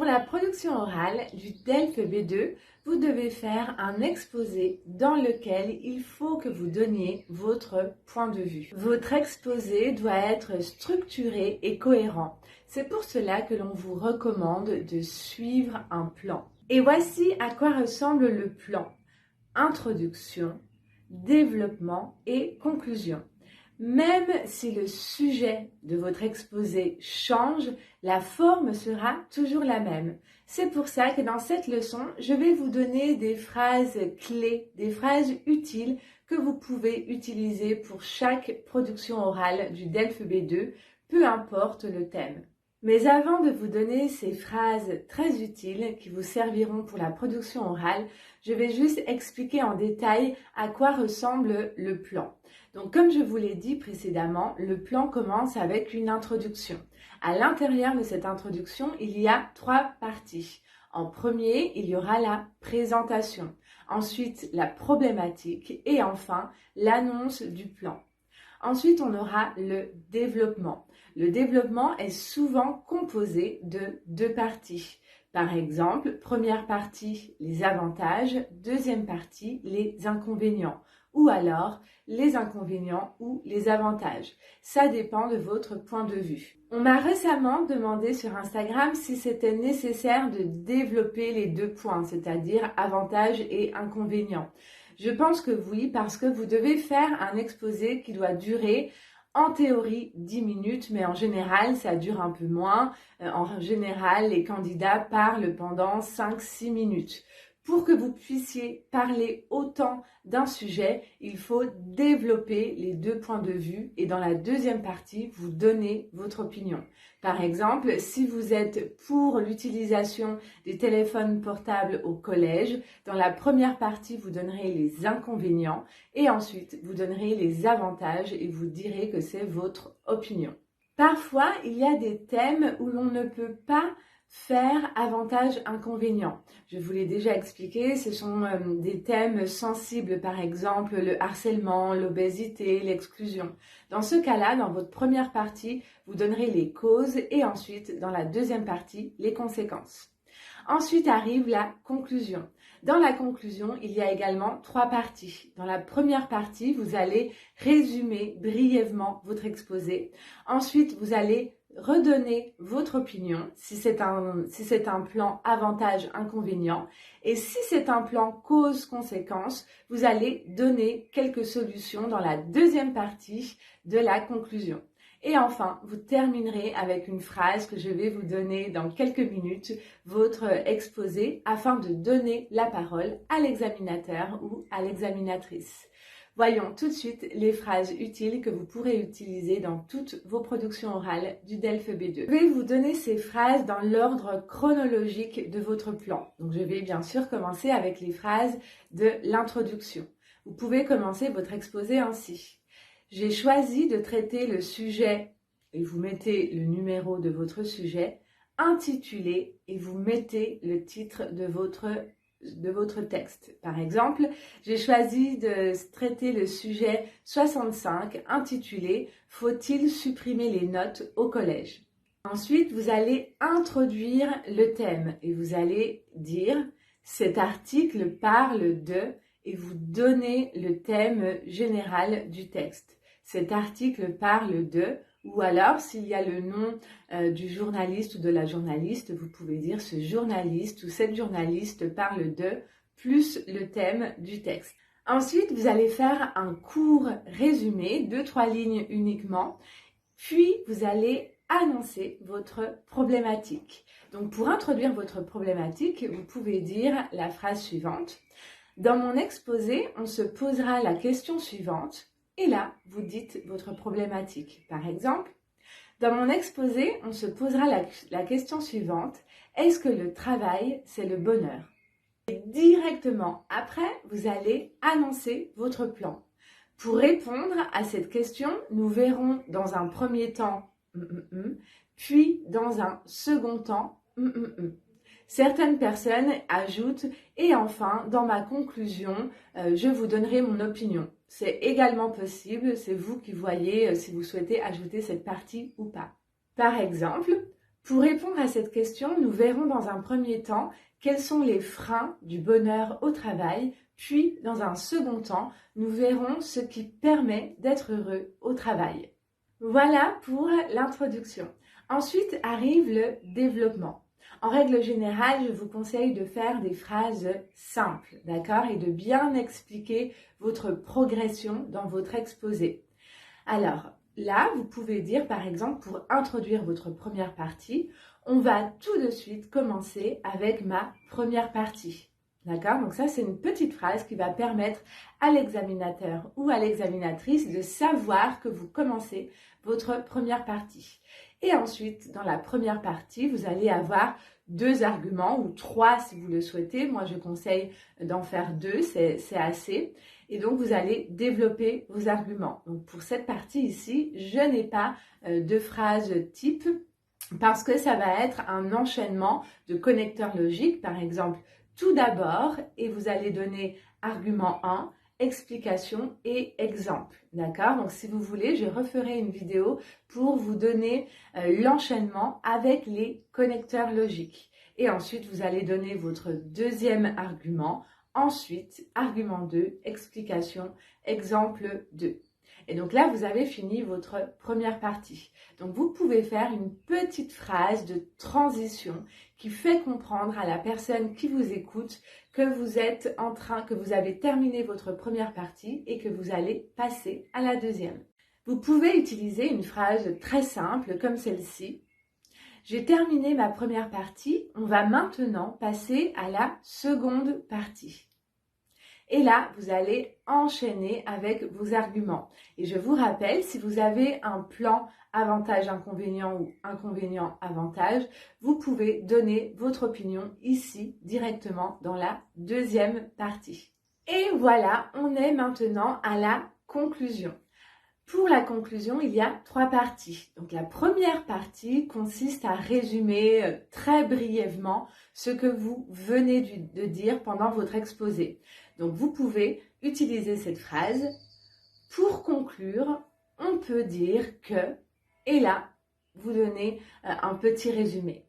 la production orale du DELF B2, vous devez faire un exposé dans lequel il faut que vous donniez votre point de vue. Votre exposé doit être structuré et cohérent. C'est pour cela que l'on vous recommande de suivre un plan. Et voici à quoi ressemble le plan. Introduction, développement et conclusion. Même si le sujet de votre exposé change, la forme sera toujours la même. C'est pour ça que dans cette leçon, je vais vous donner des phrases clés, des phrases utiles que vous pouvez utiliser pour chaque production orale du DELF B2, peu importe le thème. Mais avant de vous donner ces phrases très utiles qui vous serviront pour la production orale, je vais juste expliquer en détail à quoi ressemble le plan. Donc, comme je vous l'ai dit précédemment, le plan commence avec une introduction. À l'intérieur de cette introduction, il y a 3 parties. En premier, il y aura la présentation, ensuite la problématique et enfin l'annonce du plan. Ensuite, on aura le développement. Le développement est souvent composé de 2 parties. Par exemple, première partie, les avantages, deuxième partie, les inconvénients. Ou alors, les inconvénients ou les avantages. Ça dépend de votre point de vue. On m'a récemment demandé sur Instagram si c'était nécessaire de développer les 2 points, c'est-à-dire avantages et inconvénients. Je pense que oui, parce que vous devez faire un exposé qui doit durer en théorie 10 minutes, mais en général, ça dure un peu moins. En général, les candidats parlent pendant 5-6 minutes. Pour que vous puissiez parler autant d'un sujet, il faut développer les 2 points de vue et dans la deuxième partie, vous donnez votre opinion. Par exemple, si vous êtes pour l'utilisation des téléphones portables au collège, dans la première partie, vous donnerez les inconvénients et ensuite, vous donnerez les avantages et vous direz que c'est votre opinion. Parfois, il y a des thèmes où l'on ne peut pas faire avantage-inconvénient. Je vous l'ai déjà expliqué, ce sont des thèmes sensibles, par exemple le harcèlement, l'obésité, l'exclusion. Dans ce cas-là, dans votre première partie, vous donnerez les causes et ensuite, dans la deuxième partie, les conséquences. Ensuite arrive la conclusion. Dans la conclusion, il y a également 3 parties. Dans la première partie, vous allez résumer brièvement votre exposé. Ensuite, vous allez redonner votre opinion si c'est un plan avantage-inconvénient et si c'est un plan cause-conséquence, vous allez donner quelques solutions dans la deuxième partie de la conclusion. Et enfin, vous terminerez avec une phrase que je vais vous donner dans quelques minutes, votre exposé, afin de donner la parole à l'examinateur ou à l'examinatrice. Voyons tout de suite les phrases utiles que vous pourrez utiliser dans toutes vos productions orales du DELF B2. Je vais vous donner ces phrases dans l'ordre chronologique de votre plan. Donc je vais bien sûr commencer avec les phrases de l'introduction. Vous pouvez commencer votre exposé ainsi. J'ai choisi de traiter le sujet, et vous mettez le numéro de votre sujet, intitulé, et vous mettez le titre de votre texte. Par exemple, j'ai choisi de traiter le sujet 65 intitulé « Faut-il supprimer les notes au collège ?» Ensuite, vous allez introduire le thème et vous allez dire « Cet article parle de… » et vous donnez le thème général du texte. Cet article parle de… Ou alors, s'il y a le nom du journaliste ou de la journaliste, vous pouvez dire ce journaliste ou cette journaliste parle de, plus le thème du texte. Ensuite, vous allez faire un court résumé, 2-3 lignes uniquement, puis vous allez annoncer votre problématique. Donc, pour introduire votre problématique, vous pouvez dire la phrase suivante. Dans mon exposé, on se posera la question suivante. Et là, vous dites votre problématique. Par exemple, dans mon exposé, on se posera la question suivante. Est-ce que le travail, c'est le bonheur? Et directement après, vous allez annoncer votre plan. Pour répondre à cette question, nous verrons dans un premier temps, puis dans un second temps, Certaines personnes ajoutent « et enfin, dans ma conclusion, je vous donnerai mon opinion ». C'est également possible, c'est vous qui voyez si vous souhaitez ajouter cette partie ou pas. Par exemple, Pour répondre à cette question, nous verrons dans un premier temps quels sont les freins du bonheur au travail, puis dans un second temps, nous verrons ce qui permet d'être heureux au travail. Voilà pour l'introduction. Ensuite arrive le développement. En règle générale, je vous conseille de faire des phrases simples, d'accord, et de bien expliquer votre progression dans votre exposé. Alors, là, vous pouvez dire, par exemple, pour introduire votre première partie, on va tout de suite commencer avec ma première partie. D'accord? Donc ça, c'est une petite phrase qui va permettre à l'examinateur ou à l'examinatrice de savoir que vous commencez votre première partie. Et ensuite, dans la première partie, vous allez avoir 2 arguments ou 3 si vous le souhaitez. Moi, je conseille d'en faire 2, c'est assez. Et donc, vous allez développer vos arguments. Donc, pour cette partie ici, je n'ai pas de phrase type parce que ça va être un enchaînement de connecteurs logiques. Par exemple, tout d'abord, et vous allez donner argument 1, explication et exemple. D'accord? Donc, si vous voulez, je referai une vidéo pour vous donner l'enchaînement avec les connecteurs logiques. Et ensuite, vous allez donner votre deuxième argument. Ensuite, argument 2, explication, exemple 2. Et donc là, vous avez fini votre première partie. Donc, vous pouvez faire une petite phrase de transition qui fait comprendre à la personne qui vous écoute que vous êtes que vous avez terminé votre première partie et que vous allez passer à la deuxième. Vous pouvez utiliser une phrase très simple comme celle-ci. J'ai terminé ma première partie, on va maintenant passer à la seconde partie. Et là, vous allez enchaîner avec vos arguments. Et je vous rappelle, si vous avez un plan avantage-inconvénient ou inconvénient-avantage, vous pouvez donner votre opinion ici, directement dans la deuxième partie. Et voilà, on est maintenant à la conclusion. Pour la conclusion, il y a 3 parties. Donc la première partie consiste à résumer très brièvement ce que vous venez de dire pendant votre exposé. Donc vous pouvez utiliser cette phrase. Pour conclure, on peut dire que, et là, vous donnez un petit résumé.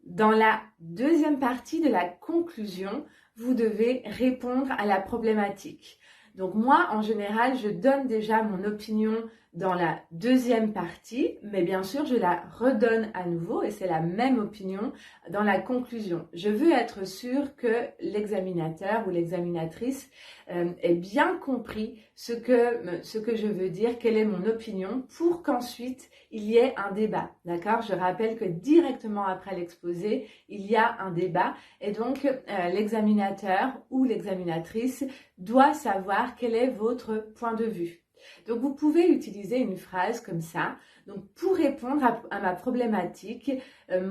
Dans la deuxième partie de la conclusion, vous devez répondre à la problématique. Donc moi, en général, je donne déjà mon opinion dans la deuxième partie, mais bien sûr, je la redonne à nouveau et c'est la même opinion dans la conclusion. Je veux être sûre que l'examinateur ou l'examinatrice ait bien compris ce que je veux dire, quelle est mon opinion, pour qu'ensuite il y ait un débat. D'accord? Je rappelle que directement après l'exposé, il y a un débat et donc l'examinateur ou l'examinatrice doit savoir quel est votre point de vue. Donc, vous pouvez utiliser une phrase comme ça. Donc, pour répondre à ma problématique,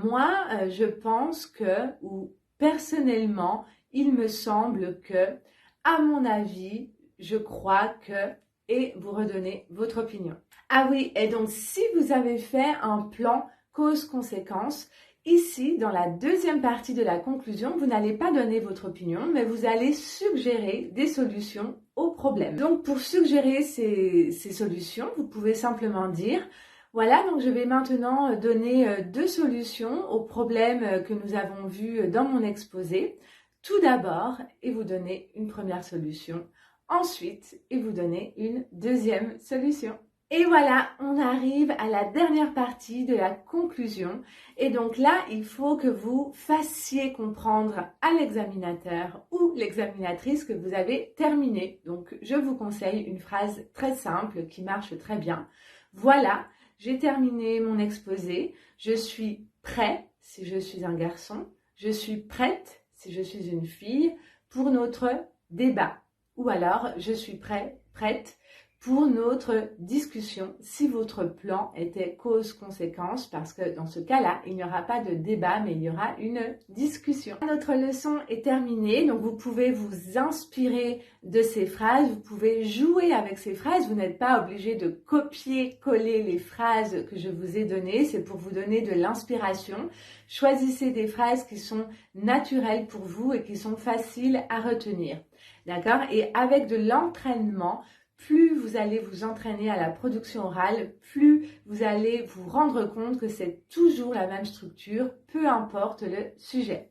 moi, je pense que, ou personnellement, il me semble que, à mon avis, je crois que, et vous redonnez votre opinion. Ah oui, et donc, si vous avez fait un plan cause-conséquence, ici, dans la deuxième partie de la conclusion, vous n'allez pas donner votre opinion, mais vous allez suggérer des solutions au problème. Donc, pour suggérer ces solutions, vous pouvez simplement dire, voilà, donc je vais maintenant donner 2 solutions au problème que nous avons vu dans mon exposé. Tout d'abord, et vous donnez une première solution. Ensuite, et vous donnez une deuxième solution. Et voilà, on arrive à la dernière partie de la conclusion. Et donc là, il faut que vous fassiez comprendre à l'examinateur ou l'examinatrice que vous avez terminé. Donc, je vous conseille une phrase très simple qui marche très bien. Voilà, j'ai terminé mon exposé. Je suis prêt si je suis un garçon. Je suis prête si je suis une fille pour notre débat. Ou alors, je suis prête pour notre discussion si votre plan était cause-conséquence, parce que dans ce cas-là, il n'y aura pas de débat, mais il y aura une discussion. Notre leçon est terminée, donc vous pouvez vous inspirer de ces phrases, vous pouvez jouer avec ces phrases, vous n'êtes pas obligé de copier-coller les phrases que je vous ai données, c'est pour vous donner de l'inspiration. Choisissez des phrases qui sont naturelles pour vous et qui sont faciles à retenir. D'accord? Et avec de l'entraînement, plus vous allez vous entraîner à la production orale, plus vous allez vous rendre compte que c'est toujours la même structure, peu importe le sujet.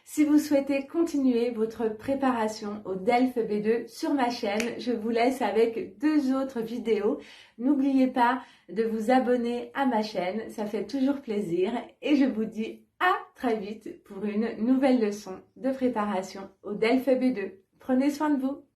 Si vous souhaitez continuer votre préparation au DELF B2 sur ma chaîne, je vous laisse avec 2 autres vidéos. N'oubliez pas de vous abonner à ma chaîne, ça fait toujours plaisir et je vous dis à très vite pour une nouvelle leçon de préparation au DELF B2. Prenez soin de vous.